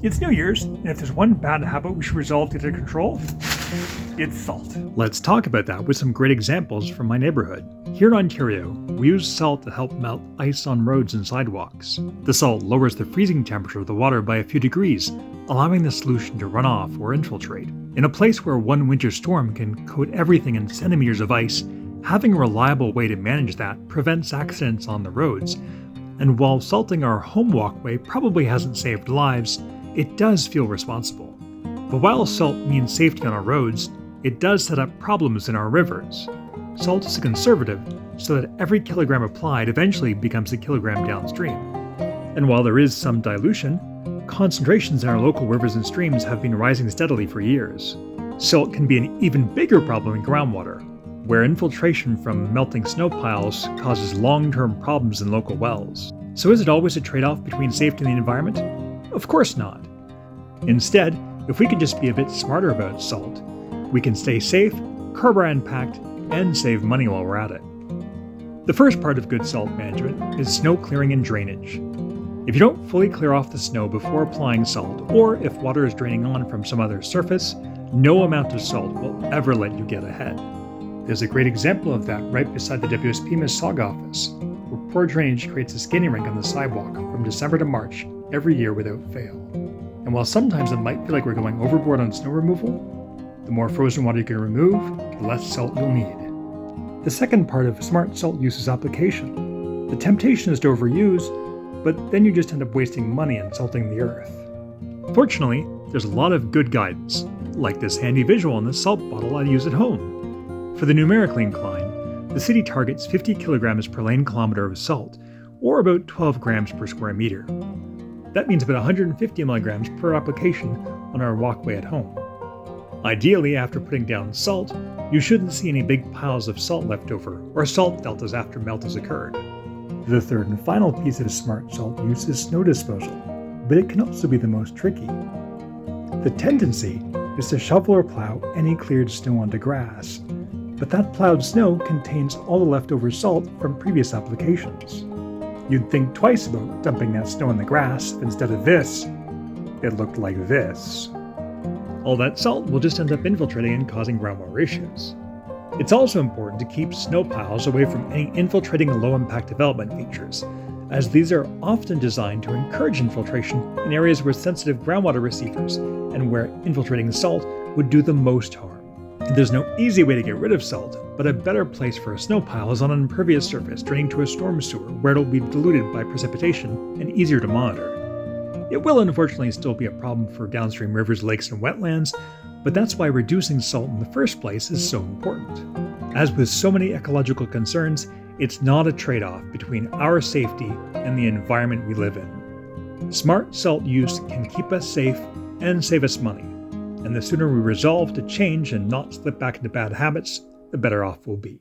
It's New Year's, and if there's one bad habit we should resolve to get control, it's salt. Let's talk about that with some great examples from my neighborhood. Here in Ontario, we use salt to help melt ice on roads and sidewalks. The salt lowers the freezing temperature of the water by a few degrees, allowing the solution to run off or infiltrate. In a place where one winter storm can coat everything in centimeters of ice, having a reliable way to manage that prevents accidents on the roads. And while salting our home walkway probably hasn't saved lives, it does feel responsible. But while salt means safety on our roads, it does set up problems in our rivers. Salt is a conservative, so that every kilogram applied eventually becomes a kilogram downstream. And while there is some dilution, concentrations in our local rivers and streams have been rising steadily for years. Salt can be an even bigger problem in groundwater, where infiltration from melting snow piles causes long-term problems in local wells. So is it always a trade-off between safety and the environment? Of course not. Instead, if we can just be a bit smarter about salt, we can stay safe, curb our impact, and save money while we're at it. The first part of good salt management is snow clearing and drainage. If you don't fully clear off the snow before applying salt, or if water is draining on from some other surface, no amount of salt will ever let you get ahead. There's a great example of that right beside the WSP Mississauga office, where poor drainage creates a skating rink on the sidewalk from December to March every year without fail. And while sometimes it might feel like we're going overboard on snow removal, the more frozen water you can remove, the less salt you'll need. The second part of smart salt use is application. The temptation is to overuse, but then you just end up wasting money and salting the earth. Fortunately, there's a lot of good guidance, like this handy visual on the salt bottle I use at home. For the numerically inclined, the city targets 50 kilograms per lane kilometer of salt, or about 12 grams per square meter. That means about 150 milligrams per application on our walkway at home. Ideally, after putting down salt, you shouldn't see any big piles of salt left over, or salt deltas after melt has occurred. The third and final piece of smart salt use is snow disposal, but it can also be the most tricky. The tendency is to shovel or plow any cleared snow onto grass, but that plowed snow contains all the leftover salt from previous applications. You'd think twice about dumping that snow in the grass if instead of this, it looked like this. All that salt will just end up infiltrating and causing groundwater issues. It's also important to keep snow piles away from any infiltrating and low-impact development features, as these are often designed to encourage infiltration in areas where sensitive groundwater receivers and where infiltrating salt would do the most harm. And there's no easy way to get rid of salt, but a better place for a snow pile is on an impervious surface draining to a storm sewer where it'll be diluted by precipitation and easier to monitor. It will unfortunately still be a problem for downstream rivers, lakes, and wetlands, but that's why reducing salt in the first place is so important. As with so many ecological concerns, it's not a trade-off between our safety and the environment we live in. Smart salt use can keep us safe and save us money, and the sooner we resolve to change and not slip back into bad habits, the better off we'll be.